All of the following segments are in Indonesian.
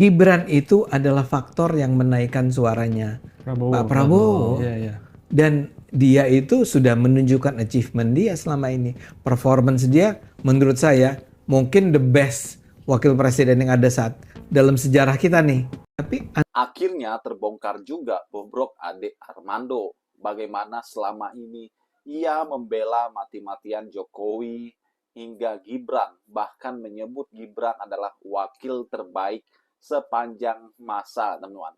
Gibran itu adalah faktor yang menaikkan suaranya Pak Prabowo. Iya, iya. Dan dia itu sudah menunjukkan achievement dia selama ini. Performance dia menurut saya mungkin the best wakil presiden yang ada saat dalam sejarah kita nih. Tapi akhirnya terbongkar juga bobrok Ade Armando. Bagaimana selama ini ia membela mati-matian Jokowi hingga Gibran. Bahkan menyebut Gibran adalah wakil terbaik sepanjang masa, teman-teman.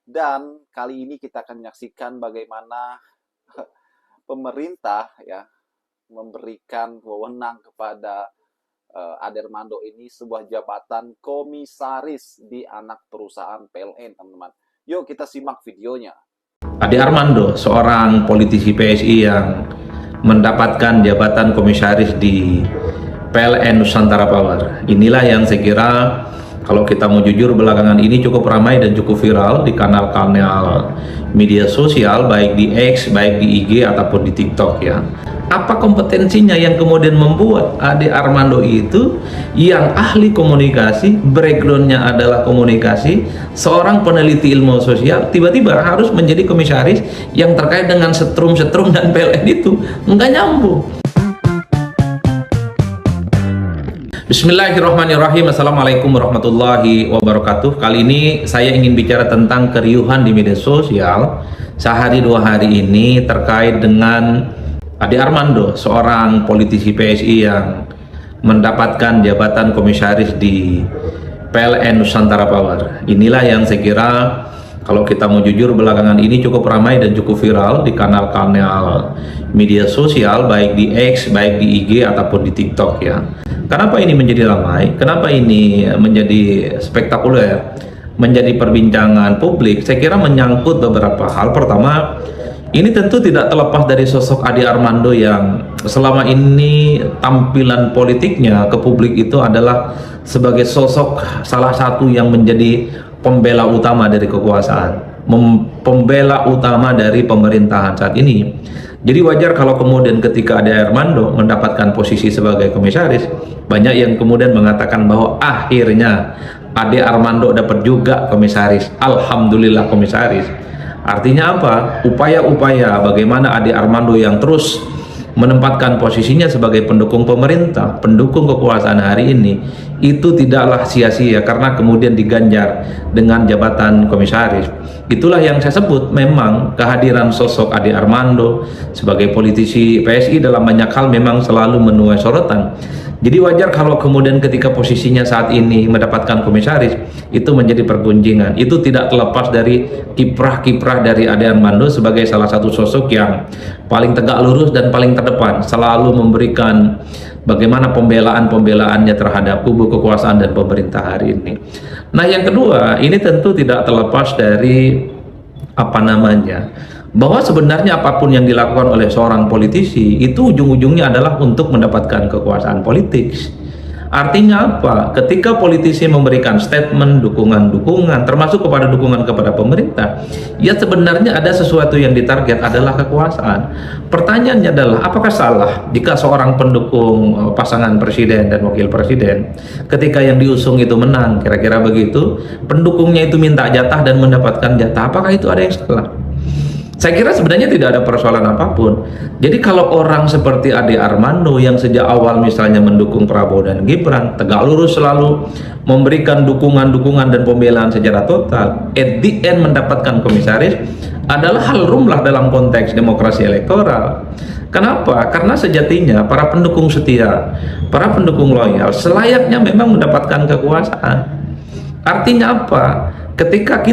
Dan kali ini kita akan menyaksikan bagaimana pemerintah ya memberikan wewenang kepada Ade Armando ini sebuah jabatan komisaris di anak perusahaan PLN, teman-teman. Yuk kita simak videonya. Ade Armando, seorang politisi PSI yang mendapatkan jabatan komisaris di PLN Nusantara Power. Inilah yang saya kira kalau kita mau jujur belakangan ini cukup ramai dan cukup viral di kanal-kanal media sosial, baik di X, baik di IG ataupun di TikTok ya. Apa kompetensinya yang kemudian membuat Ade Armando itu yang ahli komunikasi, backgroundnya adalah komunikasi, seorang peneliti ilmu sosial, tiba-tiba harus menjadi komisaris yang terkait dengan setrum-setrum dan PLN itu nggak nyambung. Bismillahirrahmanirrahim. Assalamualaikum warahmatullahi wabarakatuh. Kali ini saya ingin bicara tentang keriuhan di media sosial sehari dua hari ini terkait dengan Ade Armando, seorang politisi PSI yang mendapatkan jabatan komisaris di PLN Nusantara Power. Inilah yang saya kira kalau kita mau jujur belakangan ini cukup ramai dan cukup viral di kanal-kanal media sosial, baik di X, baik di IG ataupun di TikTok ya. Kenapa ini menjadi ramai? Kenapa ini menjadi spektakuler? Menjadi perbincangan publik? Saya kira menyangkut beberapa hal. Pertama, ini tentu tidak terlepas dari sosok Ade Armando yang selama ini tampilan politiknya ke publik itu adalah sebagai sosok salah satu yang menjadi pembela utama dari kekuasaan, pembela utama dari pemerintahan saat ini. Jadi wajar kalau kemudian ketika Ade Armando mendapatkan posisi sebagai komisaris, banyak yang kemudian mengatakan bahwa akhirnya Ade Armando dapat juga komisaris. Alhamdulillah komisaris. Artinya apa? Upaya-upaya bagaimana Ade Armando yang terus menempatkan posisinya sebagai pendukung pemerintah, pendukung kekuasaan hari ini, itu tidaklah sia-sia karena kemudian diganjar dengan jabatan komisaris. Itulah yang saya sebut memang kehadiran sosok Ade Armando sebagai politisi PSI dalam banyak hal memang selalu menuai sorotan. Jadi wajar kalau kemudian ketika posisinya saat ini mendapatkan komisaris itu menjadi pergunjingan. Itu tidak terlepas dari kiprah-kiprah dari Ade Armando sebagai salah satu sosok yang paling tegak lurus dan paling terdepan, selalu memberikan bagaimana pembelaan-pembelaannya terhadap kubu kekuasaan dan pemerintah hari ini. Nah, yang kedua, ini tentu tidak terlepas dari bahwa sebenarnya apapun yang dilakukan oleh seorang politisi itu ujung-ujungnya adalah untuk mendapatkan kekuasaan politik. Artinya apa? Ketika politisi memberikan statement dukungan-dukungan termasuk kepada dukungan kepada pemerintah, ya sebenarnya ada sesuatu yang ditarget adalah kekuasaan. Pertanyaannya adalah apakah salah jika seorang pendukung pasangan presiden dan wakil presiden ketika yang diusung itu menang, kira-kira begitu, pendukungnya itu minta jatah dan mendapatkan jatah, apakah itu ada yang salah? Saya kira sebenarnya tidak ada persoalan apapun. Jadi kalau orang seperti Ade Armando yang sejak awal misalnya mendukung Prabowo dan Gibran, tegak lurus selalu memberikan dukungan-dukungan dan pembelaan secara total, at the end mendapatkan komisaris adalah hal lumrah dalam konteks demokrasi elektoral. Kenapa? Karena sejatinya para pendukung setia, para pendukung loyal selayaknya memang mendapatkan kekuasaan. Artinya apa? Ketika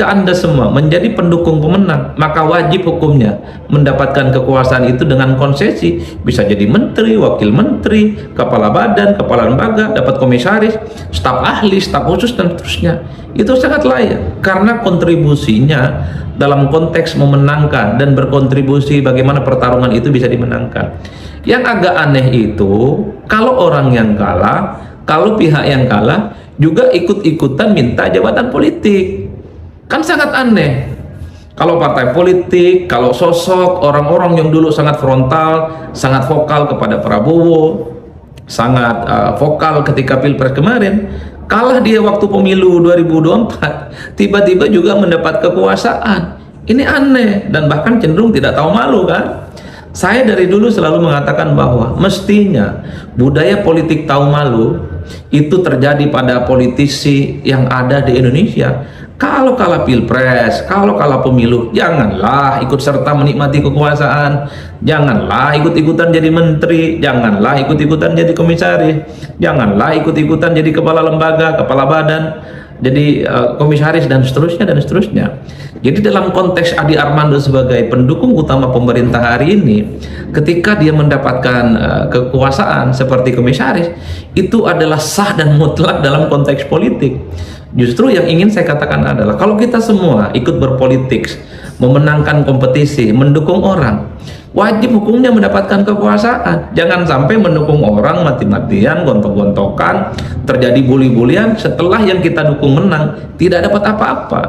Anda semua menjadi pendukung pemenang, maka wajib hukumnya mendapatkan kekuasaan itu dengan konsesi. Bisa jadi menteri, wakil menteri, kepala badan, kepala lembaga, dapat komisaris, staf ahli, staf khusus, dan seterusnya. Itu sangat layak karena kontribusinya dalam konteks memenangkan dan berkontribusi bagaimana pertarungan itu bisa dimenangkan. Yang agak aneh itu kalau orang yang kalah, kalau pihak yang kalah juga ikut-ikutan minta jabatan politik. Kan sangat aneh. Kalau partai politik, kalau sosok orang-orang yang dulu sangat frontal, sangat vokal kepada Prabowo, sangat vokal ketika Pilpres kemarin, Kalah dia waktu pemilu 2024, tiba-tiba juga mendapat kekuasaan. Ini aneh dan bahkan cenderung tidak tahu malu kan? Saya dari dulu selalu mengatakan bahwa mestinya budaya politik tahu malu itu terjadi pada politisi yang ada di Indonesia. Kalau kalah pilpres, kalau kalah pemilu, janganlah ikut serta menikmati kekuasaan, janganlah ikut-ikutan jadi menteri, janganlah ikut-ikutan jadi komisaris, janganlah ikut-ikutan jadi kepala lembaga, kepala badan, jadi komisaris dan seterusnya dan seterusnya. Jadi dalam konteks Adi Armando sebagai pendukung utama pemerintah hari ini, ketika dia mendapatkan kekuasaan seperti komisaris, itu adalah sah dan mutlak dalam konteks politik. Justru yang ingin saya katakan adalah kalau kita semua ikut berpolitik, memenangkan kompetisi, mendukung orang, wajib hukumnya mendapatkan kekuasaan. Jangan sampai mendukung orang mati-matian, gontok-gontokan, terjadi bully-bulian, setelah yang kita dukung menang tidak dapat apa-apa.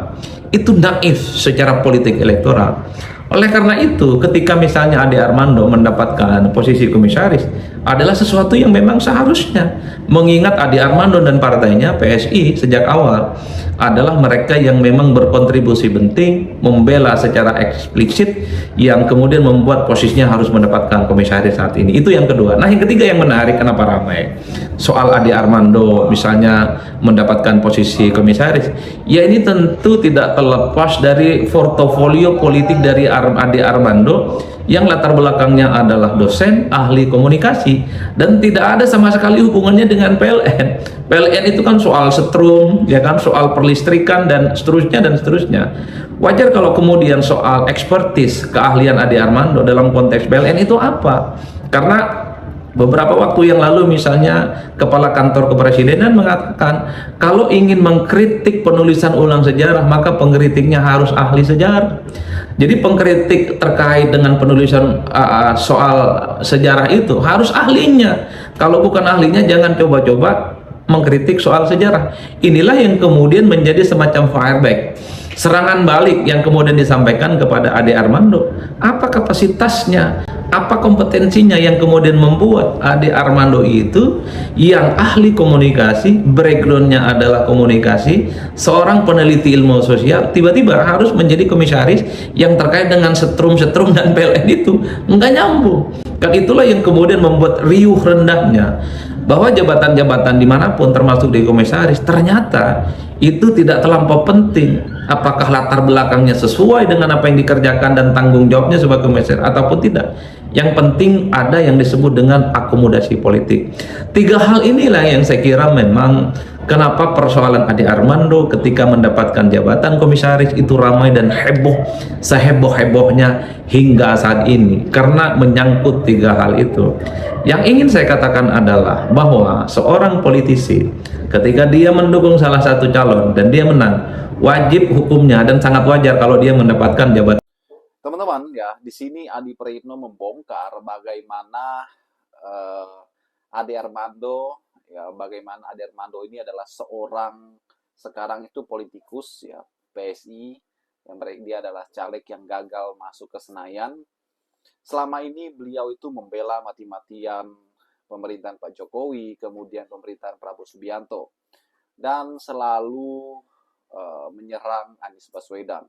Itu naif secara politik elektoral. Oleh karena itu, ketika misalnya Ade Armando mendapatkan posisi komisaris, adalah sesuatu yang memang seharusnya, mengingat Ade Armando dan partainya PSI sejak awal adalah mereka yang memang berkontribusi penting, membela secara eksplisit, yang kemudian membuat posisinya harus mendapatkan komisaris saat ini. Itu yang kedua. Nah, yang ketiga yang menarik, kenapa ramai soal Ade Armando misalnya mendapatkan posisi komisaris, ya ini tentu tidak terlepas dari portofolio politik dari Ade Armando yang latar belakangnya adalah dosen, ahli komunikasi, dan tidak ada sama sekali hubungannya dengan PLN. PLN itu kan soal setrum, ya kan, soal perlistrikan dan seterusnya dan seterusnya. Wajar kalau kemudian soal ekspertis keahlian Ade Armando dalam konteks PLN itu apa? Karena beberapa waktu yang lalu misalnya Kepala Kantor Kepresidenan mengatakan kalau ingin mengkritik penulisan ulang sejarah maka pengkritiknya harus ahli sejarah. Jadi pengkritik terkait dengan penulisan soal sejarah itu harus ahlinya. Kalau bukan ahlinya jangan coba-coba mengkritik soal sejarah. Inilah yang kemudian menjadi semacam fireback, serangan balik yang kemudian disampaikan kepada Ade Armando. Apa kapasitasnya, apa kompetensinya yang kemudian membuat Ade Armando itu yang ahli komunikasi, backgroundnya adalah komunikasi, seorang peneliti ilmu sosial, tiba-tiba harus menjadi komisaris yang terkait dengan setrum-setrum dan PLN itu nggak nyambung. Dan itulah yang kemudian membuat riuh rendahnya bahwa jabatan-jabatan dimanapun termasuk di komisaris ternyata itu tidak terlampau penting apakah latar belakangnya sesuai dengan apa yang dikerjakan dan tanggung jawabnya sebagai komisaris ataupun tidak. Yang penting ada yang disebut dengan akomodasi politik. Tiga hal inilah yang saya kira memang kenapa persoalan Ade Armando ketika mendapatkan jabatan komisaris itu ramai dan heboh, seheboh-hebohnya hingga saat ini, karena menyangkut tiga hal itu. Yang ingin saya katakan adalah bahwa seorang politisi ketika dia mendukung salah satu calon dan dia menang, wajib hukumnya dan sangat wajar kalau dia mendapatkan jabatan. Teman-teman, ya, di sini Adi Praitno membongkar bagaimana Ade Armando, ya, bagaimana Ade Armando ini adalah seorang sekarang itu politikus, ya, PSI, yang dia adalah caleg yang gagal masuk ke Senayan. Selama ini beliau itu membela mati-matian pemerintahan Pak Jokowi, kemudian pemerintahan Prabowo Subianto, dan selalu menyerang Anies Baswedan.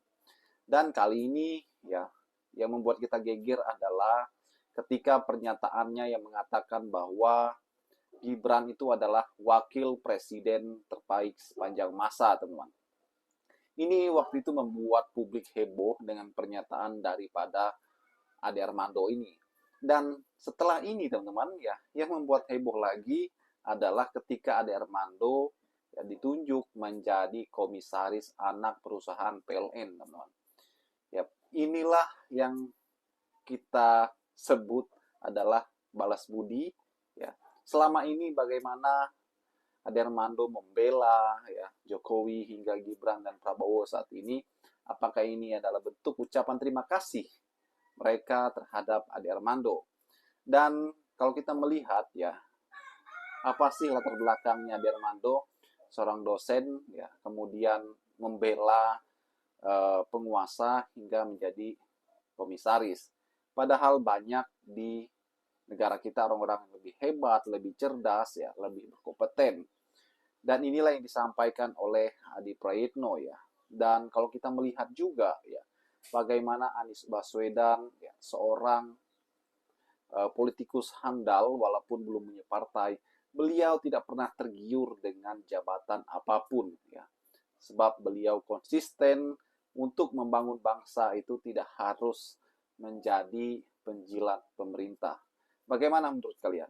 Dan kali ini, ya, yang membuat kita geger adalah ketika pernyataannya yang mengatakan bahwa Gibran itu adalah wakil presiden terbaik sepanjang masa, teman-teman. Ini waktu itu membuat publik heboh dengan pernyataan daripada Ade Armando ini. Dan setelah ini, teman-teman, ya, yang membuat heboh lagi adalah ketika Ade Armando ya, ditunjuk menjadi komisaris anak perusahaan PLN, teman-teman. Ya, inilah yang kita sebut adalah balas budi. Ya, selama ini bagaimana Ade Armando membela, ya, Jokowi hingga Gibran dan Prabowo saat ini, apakah ini adalah bentuk ucapan terima kasih mereka terhadap Ade Armando? Dan kalau kita melihat, ya, apa sih latar belakangnya Ade Armando? Seorang dosen, ya, kemudian membela penguasa hingga menjadi komisaris. Padahal banyak di negara kita orang-orang yang lebih hebat, lebih cerdas, ya, lebih berkompeten. Dan inilah yang disampaikan oleh Adi Prayitno ya. Dan kalau kita melihat juga ya, bagaimana Anies Baswedan ya, seorang politikus handal walaupun belum punya partai, beliau tidak pernah tergiur dengan jabatan apapun ya. Sebab beliau konsisten untuk membangun bangsa itu tidak harus menjadi penjilat pemerintah. Bagaimana menurut kalian?